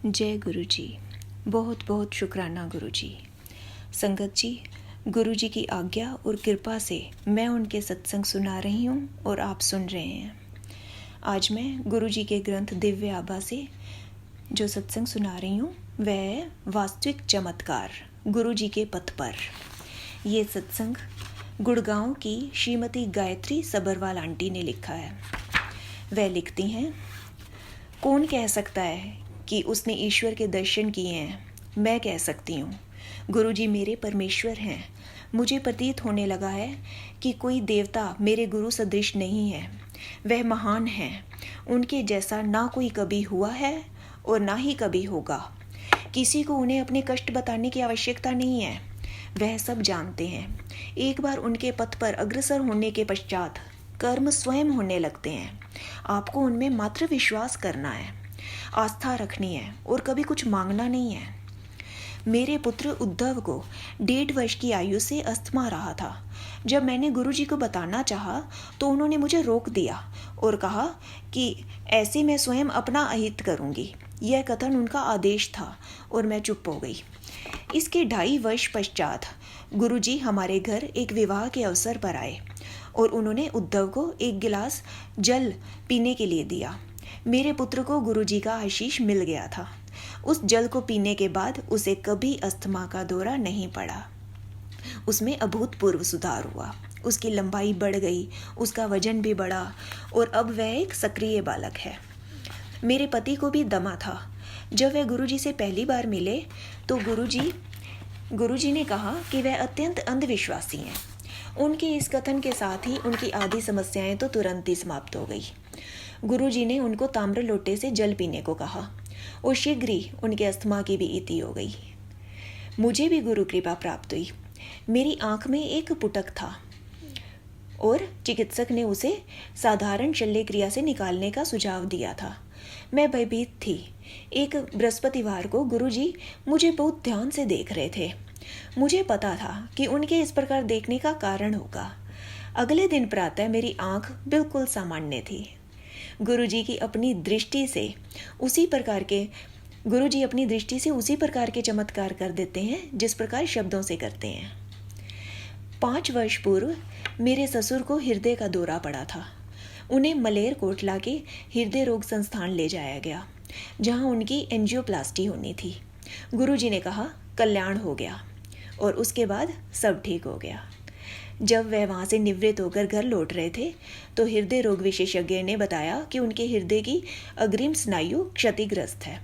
जय गुरु जी। बहुत बहुत शुक्राना गुरु जी। संगत जी, गुरु जी की आज्ञा और कृपा से मैं उनके सत्संग सुना रही हूँ और आप सुन रहे हैं। आज मैं गुरु जी के ग्रंथ दिव्य आभा से जो सत्संग सुना रही हूँ वह है वास्तविक चमत्कार गुरु जी के पथ पर। ये सत्संग गुड़गांव की श्रीमती गायत्री सबरवाल आंटी ने लिखा है। वह लिखती हैं, कौन कह सकता है कि उसने ईश्वर के दर्शन किए हैं। मैं कह सकती हूँ, गुरु जी मेरे परमेश्वर हैं। मुझे प्रतीत होने लगा है कि कोई देवता मेरे गुरु सदृश नहीं है। वह महान हैं। उनके जैसा ना कोई कभी हुआ है और ना ही कभी होगा। किसी को उन्हें अपने कष्ट बताने की आवश्यकता नहीं है। वह सब जानते हैं। एक बार उनके पथ पर अग्रसर होने के पश्चात कर्म स्वयं होने लगते हैं। आपको उनमें मात्र विश्वास करना है, आस्था रखनी है और कभी कुछ मांगना नहीं है। मेरे पुत्र उद्धव को 1.5 वर्ष की आयु से अस्थमा रहा था। जब मैंने गुरुजी को बताना चाहा तो उन्होंने मुझे रोक दिया और कहा कि ऐसे मैं स्वयं अपना अहित करूंगी। यह कथन उनका आदेश था और मैं चुप हो गई। इसके 2.5 वर्ष पश्चात गुरुजी हमारे घर एक विवाह के अवसर पर आए और उन्होंने उद्धव को एक गिलास जल पीने के लिए दिया। मेरे पुत्र को गुरुजी का आशीष मिल गया था। उस जल को पीने के बाद उसे कभी अस्थमा का दौरा नहीं पड़ा। उसमें अभूतपूर्व सुधार हुआ। उसकी लंबाई बढ़ गई, उसका वजन भी बढ़ा और अब वह एक सक्रिय बालक है। मेरे पति को भी दमा था। जब वह गुरुजी से पहली बार मिले तो गुरुजी ने कहा कि वह अत्यंत अंधविश्वासी हैं। उनके इस कथन के साथ ही उनकी आधी समस्याएं तो तुरंत ही समाप्त हो गई। गुरुजी ने उनको ताम्र लोटे से जल पीने को कहा और शीघ्र ही उनके अस्थमा की भी इति हो गई। मुझे भी गुरु कृपा प्राप्त हुई। मेरी आंख में एक पुटक था और चिकित्सक ने उसे साधारण शल्य क्रिया से निकालने का सुझाव दिया था। मैं भयभीत थी। एक बृहस्पतिवार को गुरुजी मुझे बहुत ध्यान से देख रहे थे। मुझे पता था कि उनके इस प्रकार देखने का कारण होगा। अगले दिन प्रातः मेरी आंख बिल्कुल सामान्य थी। गुरुजी अपनी दृष्टि से उसी प्रकार के चमत्कार कर देते हैं जिस प्रकार शब्दों से करते हैं। 5 वर्ष पूर्व मेरे ससुर को हृदय का दौरा पड़ा था। उन्हें मलेरकोटला के हृदय रोग संस्थान ले जाया गया, जहां उनकी एंजियोप्लास्टी होनी थी। गुरुजी ने कहा कल्याण हो गया और उसके बाद सब ठीक हो गया। जब वह वहाँ से निवृत्त होकर घर लौट रहे थे तो हृदय रोग विशेषज्ञ ने बताया कि उनके हृदय की अग्रिम स्नायु क्षतिग्रस्त है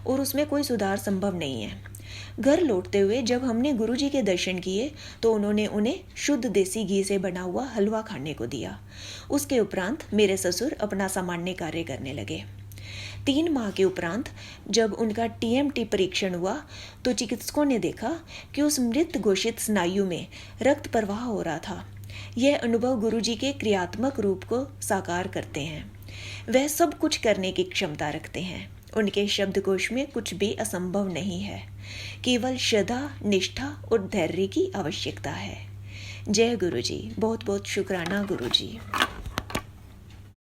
और उसमें कोई सुधार संभव नहीं है। घर लौटते हुए जब हमने गुरुजी के दर्शन किए तो उन्होंने उन्हें शुद्ध देसी घी से बना हुआ हलवा खाने को दिया। उसके उपरांत मेरे ससुर अपना सामान्य कार्य करने लगे। 3 माह के उपरांत जब उनका टीएमटी परीक्षण हुआ तो चिकित्सकों ने देखा कि उस मृत घोषित स्नायु में रक्त प्रवाह हो रहा था। यह अनुभव गुरुजी के क्रियात्मक रूप को साकार करते हैं। वह सब कुछ करने की क्षमता रखते हैं। उनके शब्दकोश में कुछ भी असंभव नहीं है। केवल श्रद्धा, निष्ठा और धैर्य की आवश्यकता है। जय गुरुजी। बहुत बहुत शुक्राना गुरुजी।